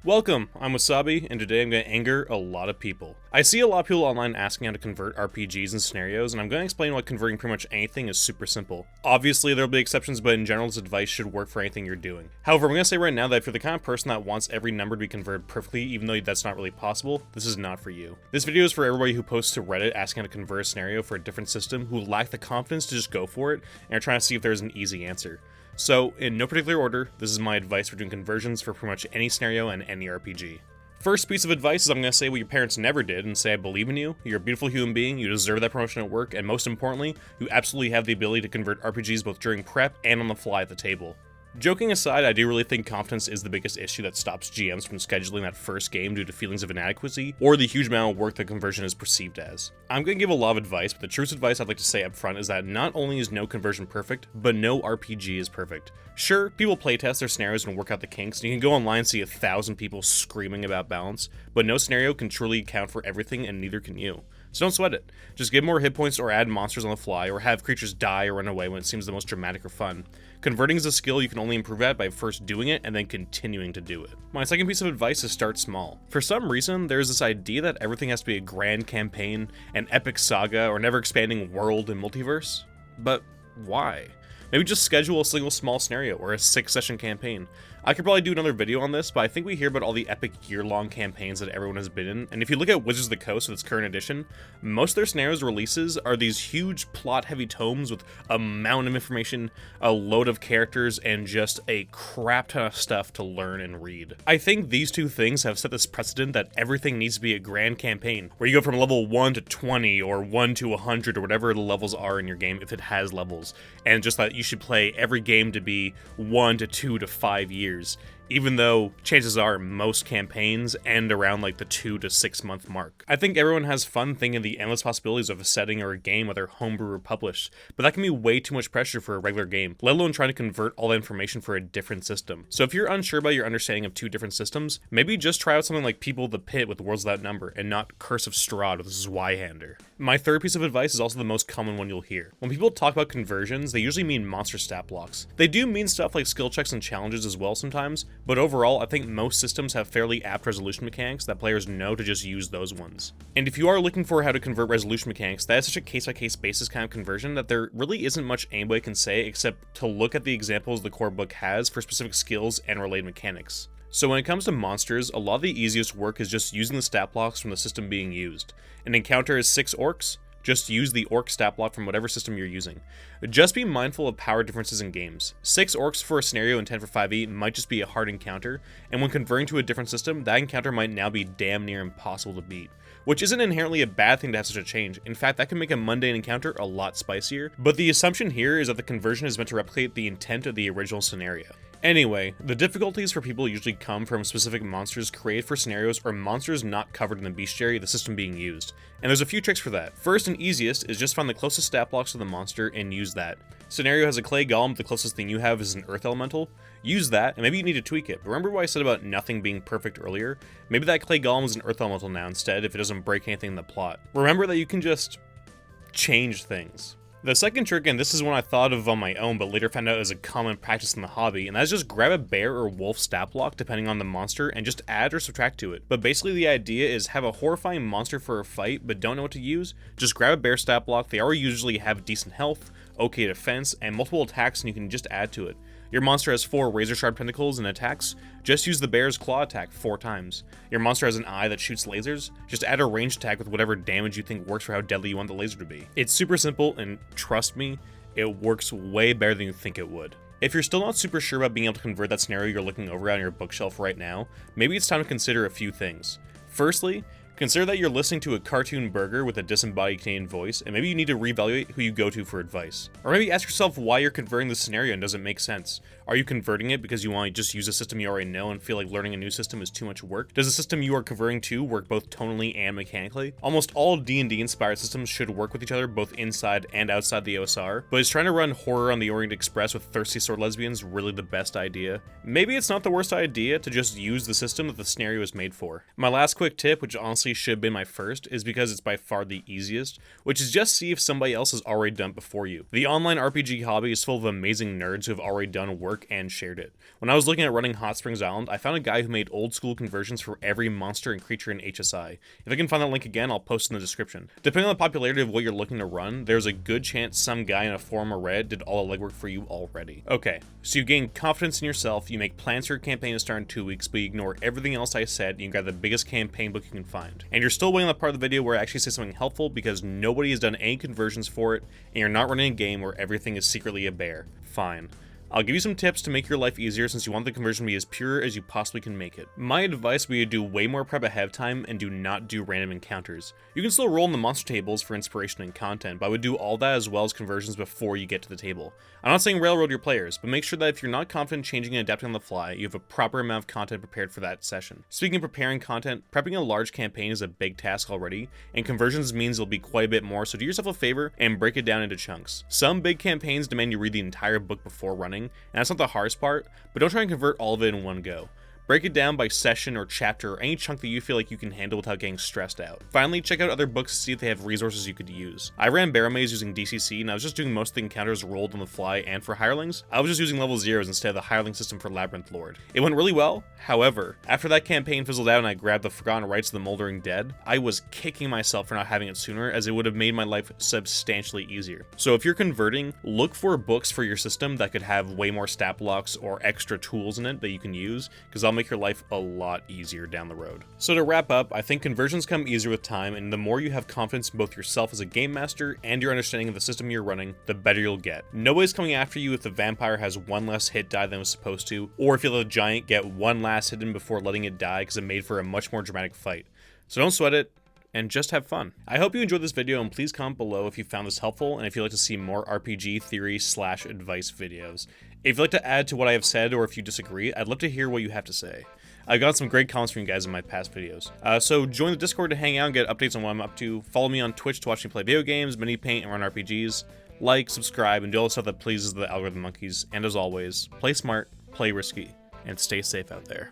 Welcome, I'm Wasabi, and today I'm going to anger a lot of people. I see a lot of people online asking how to convert RPGs and scenarios, and I'm going to explain why converting pretty much anything is super simple. Obviously, there'll be exceptions, but in general, this advice should work for anything you're doing. However, I'm going to say right now that if you're the kind of person that wants every number to be converted perfectly, even though that's not really possible, this is not for you. This video is for everybody who posts to Reddit asking how to convert a scenario for a different system, who lack the confidence to just go for it, and are trying to see if there's an easy answer. So, in no particular order, this is my advice for doing conversions for pretty much any scenario and any RPG. First piece of advice is I'm going to say what your parents never did and say I believe in you, you're a beautiful human being, you deserve that promotion at work, and most importantly, you absolutely have the ability to convert RPGs both during prep and on the fly at the table. Joking aside, I do really think confidence is the biggest issue that stops GMs from scheduling that first game due to feelings of inadequacy, or the huge amount of work the conversion is perceived as. I'm going to give a lot of advice, but the truest advice I'd like to say up front is that not only is no conversion perfect, but no RPG is perfect. Sure, people playtest their scenarios and work out the kinks, and you can go online and see 1,000 people screaming about balance, but no scenario can truly account for everything, and neither can you. So don't sweat it. Just give more hit points or add monsters on the fly, or have creatures die or run away when it seems the most dramatic or fun. Converting is a skill you can only improve at by first doing it and then continuing to do it. My second piece of advice is start small. For some reason, there's this idea that everything has to be a grand campaign, an epic saga, or an ever-expanding world and multiverse. But why? Maybe just schedule a single small scenario or a 6-session campaign. I could probably do another video on this, but I think we hear about all the epic year-long campaigns that everyone has been in, and if you look at Wizards of the Coast with its current edition, most of their scenarios releases are these huge plot-heavy tomes with a mountain of information, a load of characters, and just a crap ton of stuff to learn and read. I think these two things have set this precedent that everything needs to be a grand campaign, where you go from level 1 to 20, or 1 to 100, or whatever the levels are in your game if it has levels, and just that you should play every game to be 1 to 2 to 5 years. Even though chances are most campaigns end around like the 2 to 6 month mark. I think everyone has fun thinking of the endless possibilities of a setting or a game, whether homebrew or published, but that can be way too much pressure for a regular game, let alone trying to convert all the information for a different system. So if you're unsure about your understanding of two different systems, maybe just try out something like People of the Pit with Worlds Without Number, and not Curse of Strahd with Zweihander. My third piece of advice is also the most common one you'll hear. When people talk about conversions, they usually mean monster stat blocks. They do mean stuff like skill checks and challenges as well sometimes, but overall, I think most systems have fairly apt resolution mechanics that players know to just use those ones. And if you are looking for how to convert resolution mechanics, that is such a case-by-case basis kind of conversion that there really isn't much anybody can say except to look at the examples the core book has for specific skills and related mechanics. So when it comes to monsters, a lot of the easiest work is just using the stat blocks from the system being used. An encounter is 6 orcs, just use the orc stat block from whatever system you're using. Just be mindful of power differences in games. 6 orcs for a scenario in 10 for 5e might just be a hard encounter, and when converting to a different system, that encounter might now be damn near impossible to beat. Which isn't inherently a bad thing to have such a change. In fact, that can make a mundane encounter a lot spicier, but the assumption here is that the conversion is meant to replicate the intent of the original scenario. Anyway, the difficulties for people usually come from specific monsters created for scenarios or monsters not covered in the bestiary of the system being used, and there's a few tricks for that. First and easiest is just find the closest stat blocks to the monster and use that. Scenario has a clay golem, the closest thing you have is an earth elemental. Use that, and maybe you need to tweak it. But remember what I said about nothing being perfect earlier? Maybe that clay golem is an earth elemental now instead if it doesn't break anything in the plot. Remember that you can just change things. The second trick, and this is one I thought of on my own but later found out is a common practice in the hobby, and that's just grab a bear or wolf stat block depending on the monster and just add or subtract to it. But basically the idea is have a horrifying monster for a fight but don't know what to use, just grab a bear stat block. They already usually have decent health, okay defense, and multiple attacks, and you can just add to it. Your monster has 4 razor sharp tentacles and attacks, just use the bear's claw attack 4 times. Your monster has an eye that shoots lasers, just add a ranged attack with whatever damage you think works for how deadly you want the laser to be. It's super simple, and trust me, it works way better than you think it would. If you're still not super sure about being able to convert that scenario you're looking over on your bookshelf right now, maybe it's time to consider a few things. Firstly, consider that you're listening to a cartoon burger with a disembodied Canadian voice, and maybe you need to reevaluate who you go to for advice. Or maybe ask yourself why you're converting the scenario and does it make sense. Are you converting it because you want to just use a system you already know and feel like learning a new system is too much work? Does the system you are converting to work both tonally and mechanically? Almost all D&D inspired systems should work with each other both inside and outside the OSR, but is trying to run horror on the Orient Express with thirsty sword lesbians really the best idea? Maybe it's not the worst idea to just use the system that the scenario is made for. My last quick tip, which honestly honestly should have been my first is because it's by far the easiest, which is just see if somebody else has already done it before you. The online RPG hobby is full of amazing nerds who have already done work and shared it. When I was looking at running Hot Springs Island, I found a guy who made old school conversions for every monster and creature in HSI. If I can find that link again, I'll post in the description. Depending on the popularity of what you're looking to run, there's a good chance some guy in a forum or Reddit did all the legwork for you already. Okay, so you gain confidence in yourself, you make plans for your campaign to start in 2 weeks, but you ignore everything else I said, and you grab the biggest campaign book you can find. And you're still waiting on the part of the video where I actually say something helpful because nobody has done any conversions for it, and you're not running a game where everything is secretly a bear. Fine. I'll give you some tips to make your life easier since you want the conversion to be as pure as you possibly can make it. My advice would be to do way more prep ahead of time and do not do random encounters. You can still roll in the monster tables for inspiration and content, but I would do all that as well as conversions before you get to the table. I'm not saying railroad your players, but make sure that if you're not confident changing and adapting on the fly, you have a proper amount of content prepared for that session. Speaking of preparing content, prepping a large campaign is a big task already, and conversions means it'll be quite a bit more, so do yourself a favor and break it down into chunks. Some big campaigns demand you read the entire book before running, and that's not the hardest part, but don't try and convert all of it in one go. Break it down by session or chapter or any chunk that you feel like you can handle without getting stressed out. Finally, check out other books to see if they have resources you could use. I ran Barrow Maze using DCC and I was just doing most of the encounters rolled on the fly, and for hirelings, I was just using level 0s instead of the hireling system for Labyrinth Lord. It went really well, however, after that campaign fizzled out and I grabbed the Forgotten Rites of the Moldering Dead, I was kicking myself for not having it sooner, as it would have made my life substantially easier. So if you're converting, look for books for your system that could have way more stat blocks or extra tools in it that you can use, because that'll make your life a lot easier down the road. So to wrap up, I think conversions come easier with time, and the more you have confidence in both yourself as a game master and your understanding of the system you're running, the better you'll get. Nobody's coming after you if the vampire has one less hit die than it was supposed to, or if you let the giant get one last hit in before letting it die because it made for a much more dramatic fight. So don't sweat it, and just have fun. I hope you enjoyed this video, and please comment below if you found this helpful and if you'd like to see more RPG theory/advice videos. If you'd like to add to what I have said, or if you disagree, I'd love to hear what you have to say. I've got some great comments from you guys in my past videos. So join the Discord to hang out and get updates on what I'm up to. Follow me on Twitch to watch me play video games, mini paint, and run RPGs. Like, subscribe, and do all the stuff that pleases the algorithm monkeys. And as always, play smart, play risky, and stay safe out there.